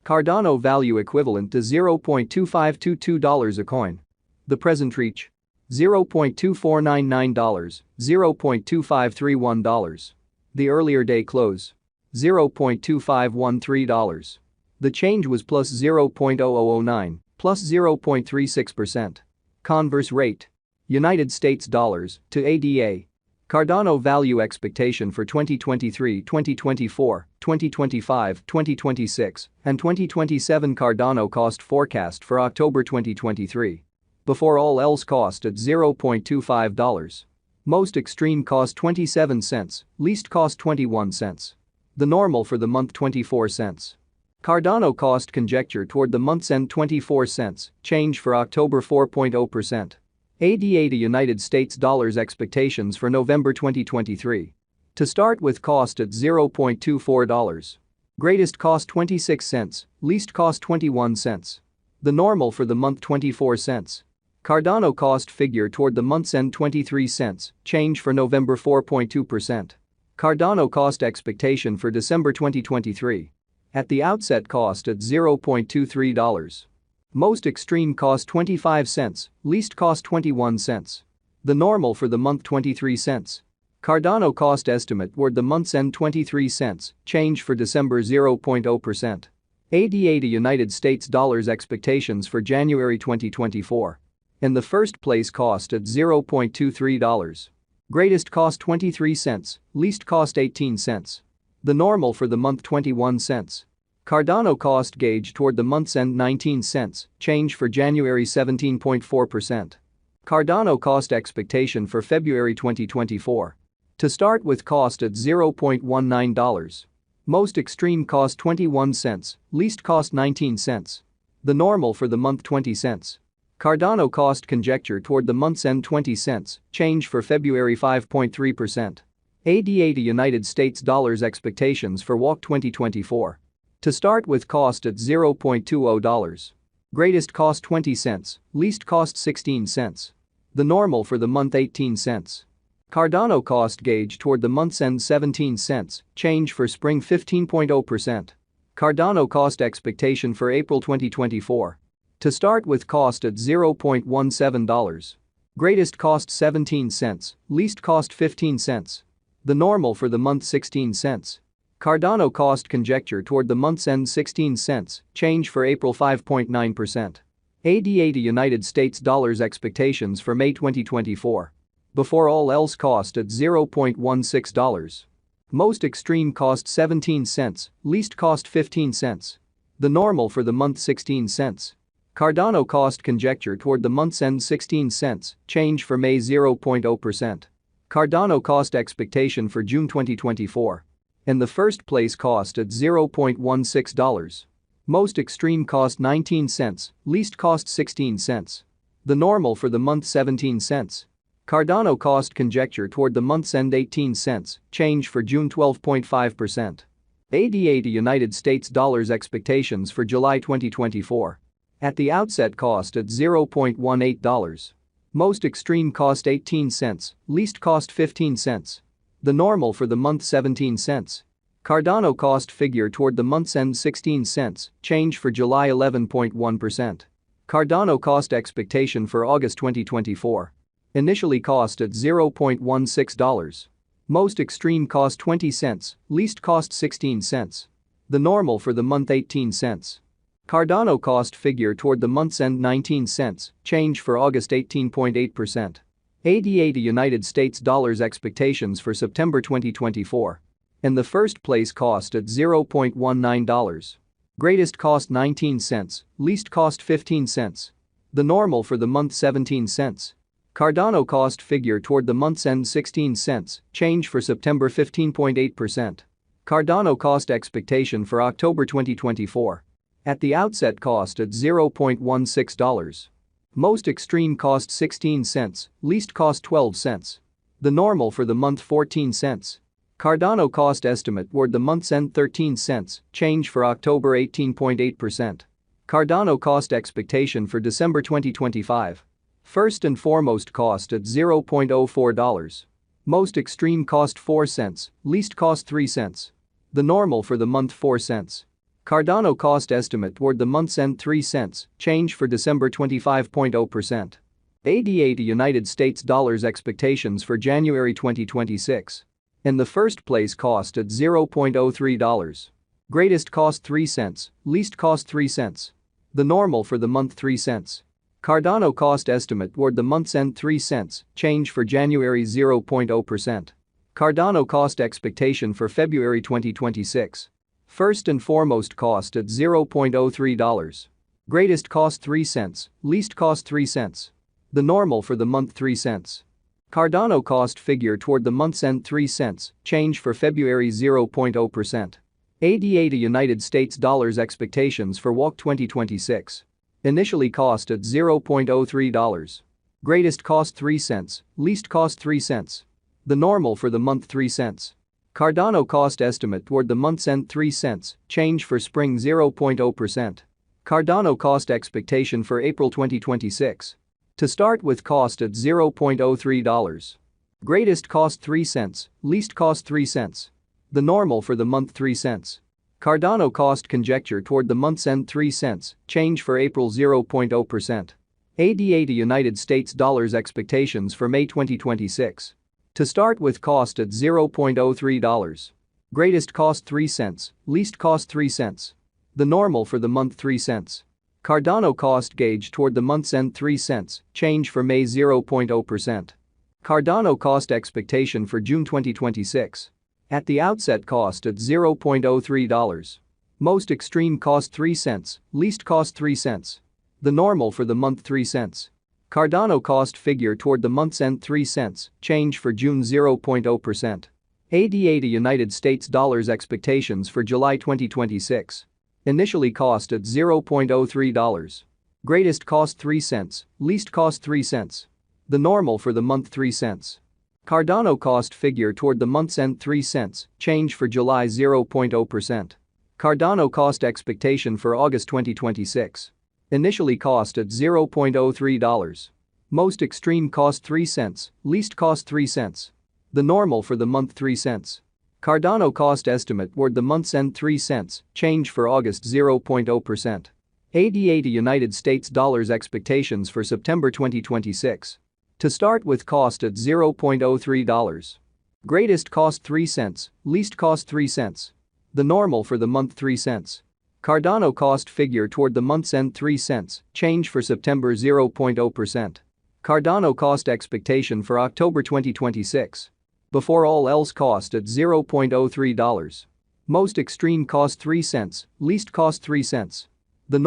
Cardano value equivalent to $0.2522 a coin. The present reach: $0.2499, $0.2531. The earlier day close: $0.2513. The change was plus 0.0009, plus 0.36%. Converse rate: United States dollars to ADA. Cardano value expectation for 2023, 2024, 2025, 2026, and 2027. Cardano cost forecast for October 2023. Before all else cost at $0.25. Most extreme cost 27 cents, least cost 21 cents. The normal for the month 24 cents. Cardano cost conjecture toward the month's end 24 cents, change for October 4.0%. ADA to United States dollars expectations for November 2023. To start with cost at $0.24. Greatest cost 26 cents, least cost 21 cents. The normal for the month 24 cents. Cardano cost figure toward the month's end 23 cents, change for November 4.2%. Cardano cost expectation for December 2023. At the outset cost at $0.23. Most extreme cost 25 cents, least cost 21 cents. The normal for the month 23 cents. Cardano cost estimate toward the month's end 23 cents, change for December 0.0%. ADA to United States dollars expectations for January 2024. In the first place cost at $0.23. Greatest cost 23 cents, least cost 18 cents. The normal for the month 21 cents. Cardano cost gauge toward the month's end 19 cents, change for January 17.4%. Cardano cost expectation for February 2024. To start with cost at $0.19. Most extreme cost 21 cents, least cost 19 cents. The normal for the month 20 cents. Cardano cost conjecture toward the month's end 20 cents, change for February 5.3%. ADA to United States dollars expectations for WAC 2024. To start with cost at $0.20. Greatest cost 20 cents, least cost 16 cents. The normal for the month 18 cents. Cardano cost gauge toward the month's end 17 cents, change for spring 15.0%. Cardano cost expectation for April 2024. To start with cost at $0.17. Greatest cost 17 cents, least cost 15 cents. The normal for the month 16 cents. Cardano cost conjecture toward the month's end 16 cents, change for April 5.9%. ADA to United States dollars expectations for May 2024. Before all else cost at $0.16. Most extreme cost 17 cents, least cost 15 cents. The normal for the month 16 cents. Cardano cost conjecture toward the month's end 16 cents, change for May 0.0%. Cardano cost expectation for June 2024. In the first place cost at $0.16. Most extreme cost 19 cents, least cost 16 cents. The normal for the month 17 cents. Cardano cost conjecture toward the month's end 18 cents, change for June 12.5%. ADA to United States dollars expectations for July 2024. At the outset cost at $0.18. Most extreme cost 18 cents, least cost 15 cents. The normal for the month 17 cents. Cardano cost figure toward the month's end 16 cents, change for July 11.1%. Cardano cost expectation for August 2024. Initially cost at $0.16. Most extreme cost 20 cents, least cost 16 cents. The normal for the month 18 cents. Cardano cost figure toward the month's end 19 cents, change for August 18.8%. ADA to United States dollars expectations for September 2024. In the first place cost at $0.19. Greatest cost 19 cents, least cost 15 cents. The normal for the month 17 cents. Cardano cost figure toward the month's end 16 cents, change for September 15.8%. Cardano cost expectation for October 2024. At the outset cost at $0.16. Most extreme cost 16 cents, least cost 12 cents. The normal for the month 14 cents. Cardano cost estimate toward the month's end 13 cents, change for October 18.8%. Cardano cost expectation for December 2025. First and foremost cost at $0.04. Most extreme cost 4 cents, least cost 3 cents. The normal for the month 4 cents. Cardano cost estimate toward the month's end 3 cents, change for December 25.0%. ADA to United States dollars expectations for January 2026. In the first place cost at $0.03. Greatest cost 3 cents, least cost 3 cents. The normal for the month 3 cents. Cardano cost estimate toward the month's end 3 cents, change for January 0.0%. Cardano cost expectation for February 2026. First and foremost cost at $0.03. Greatest cost 3 cents, least cost 3 cents. The normal for the month 3 cents. Cardano cost figure toward the month's end 3 cents, change for February 0.0%. ADA to United States dollars expectations for WOC 2026. Initially cost at $0.03. Greatest cost 3 cents, least cost 3 cents. The normal for the month 3 cents. Cardano cost estimate toward the month's end 3 cents, change for spring 0.0%. Cardano cost expectation for April 2026. To start with cost at $0.03. Greatest cost 3 cents, least cost 3 cents. The normal for the month 3 cents. Cardano cost conjecture toward the month's end 3 cents, change for April 0.0%. ADA to United States dollars expectations for May 2026. To start with cost at $0.03. Greatest cost 3 cents, least cost 3 cents. The normal for the month 3 cents. Cardano cost gauge toward the month's end 3 cents, change for May 0.0%. Cardano cost expectation for June 2026. At the outset cost at $0.03. Most extreme cost 3 cents, least cost 3 cents. The normal for the month 3 cents. Cardano cost figure toward the month's end 3 cents, change for June 0.0%. ADA to United States dollars expectations for July 2026. Initially cost at $0.03. Greatest cost 3 cents, least cost 3 cents. The normal for the month 3 cents. Cardano cost figure toward the month's end 3 cents, change for July 0.0%. Cardano cost expectation for August 2026. Initially cost at $0.03. Most extreme cost 3 cents, least cost 3 cents. The normal for the month 3 cents. Cardano cost estimate toward the month's end 3 cents, change for August 0.0%. ADA to United States dollars expectations for September 2026. To start with cost at $0.03. Greatest cost 3 cents, least cost 3 cents. The normal for the month 3 cents. Cardano cost figure toward the month's end 3 cents, change for September 0.0%. Cardano cost expectation for October 2026. Before all else cost at $0.03. Most extreme cost 3 cents, least cost 3 cents.